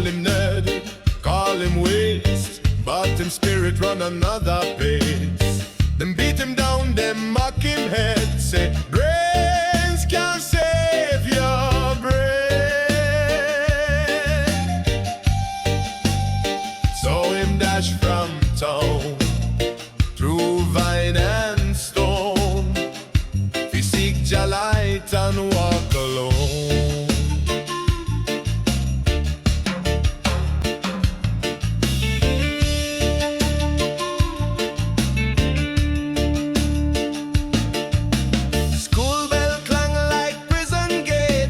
him nerd, call him waste, but him spirit run another pace. Them beat him down, them mock him head, say brains can't save your brain. So him dash from town through vine and stone, he seek Jah light and walk alone. School bell clang like prison gate,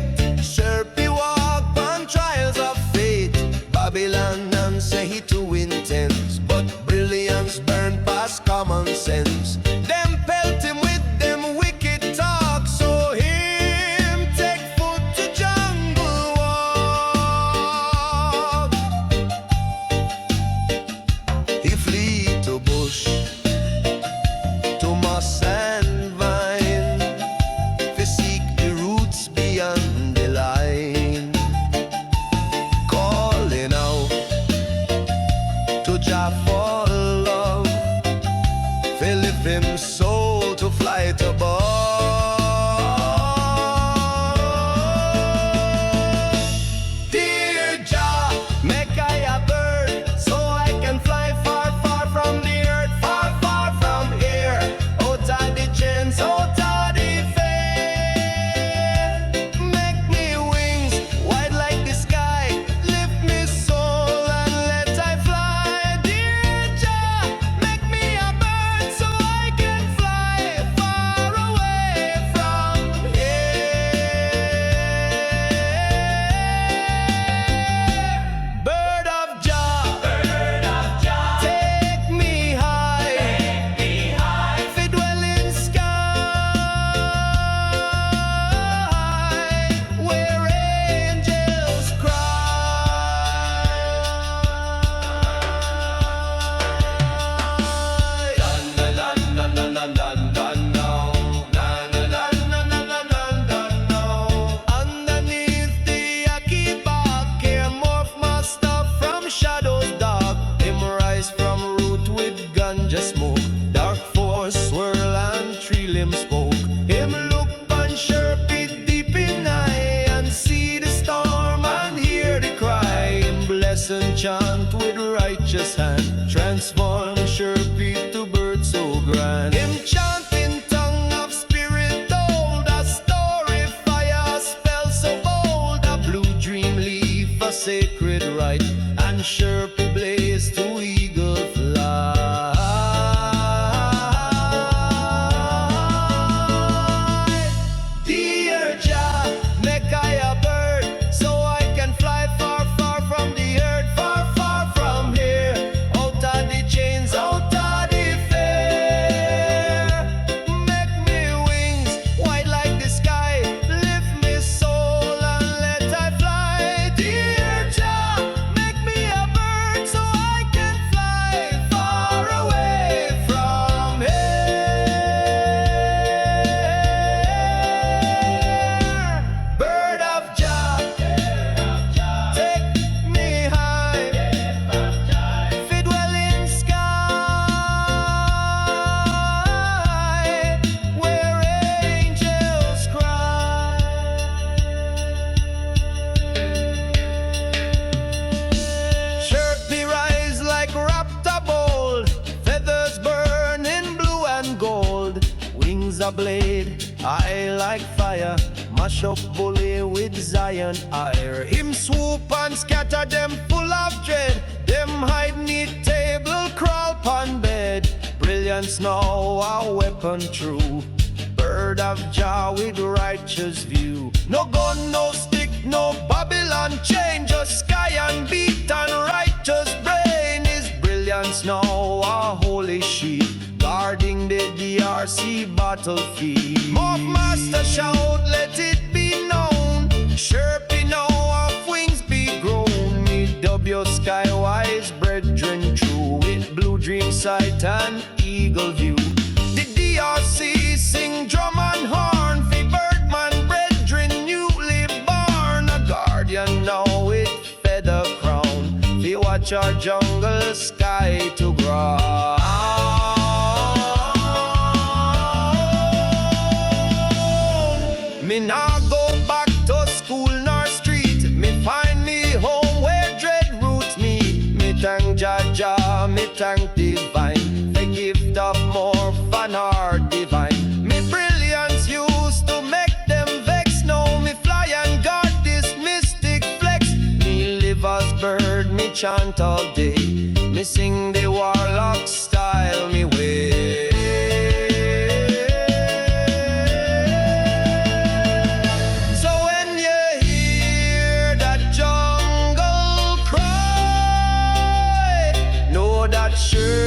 Sherpy walk on trials of fate. Babylon and say he too intense, but brilliance burn past common sense. Them pelt him with them wicked talk, so him take foot to jungle walk. He flee to bush, to moss and vine, to seek the roots beyond the line. Calling out to Jah for love, fill him soul to fly above. Dear Jah, make I a bird, so I can fly far, far from the earth, far, far from here. Out of the chains, out of the fair. Make me wings, wide like the sky, lift me soul and let I fly. Dear Jah, make me a bird, so I can fly far away from here. Bird of Jah, take me high, fi dwell in sky, where angels underneath the Yaki bark, here Morphmaster from shadows dark. Him rise from root with ganja smoke, dark force swirl and tree limb spoke. Him look on Sherpy deep in eye and see the storm and hear the cry. Him bless and chant with righteous hand, transform Sherpy to bird so grand. Him chant in tongue of spirit old, a story fire spell so bold. A blue dream leaf, a sacred rite, and Sherpy blaze to eagle fly. Dear Jah, make I a bird, so I can fly far, far from the earth, far, far from here. Out of the chains, out of the fair. Make me wings, wide like the sky, lift me soul and let I fly. Dear Jah, make me a bird, so I can fly far away from here. Bird of Jah, take me high, fi dwell in sky, where angels cry. Sherpy rise like raptor bold, feathers burning blue and gold, wings a blade, eye like fire, mash up bully with Zion ire. Him swoop and scatter them full of dread, them hide neath table, crawl pon bed. Brilliance now a weapon true, bird of Jah with righteous view. No gun, no stick, no Babylon chain, just sky and beat and righteous brain. His brilliance now a holy shield, guarding the DRC battlefield. Morphmaster shout, let it be known, Sherpy now of wings be grown. Me W skywise brethren true, with blue dream sight and eagle view. The DRC sing drum and horn, fi birdman brethren newly born. A guardian now with feather crown, watch our jungle sky to grow. Me nah go back to school nor street. Me find me home where dread roots meet. Me thank Jah, me thank divine. The gift of morph and art divine. Me brilliance used to make them vex. Now me fly and guard this mystic flex. Me live as bird, me chant all day. Me sing the warlock style me way. So when you hear that jungle cry, know that sure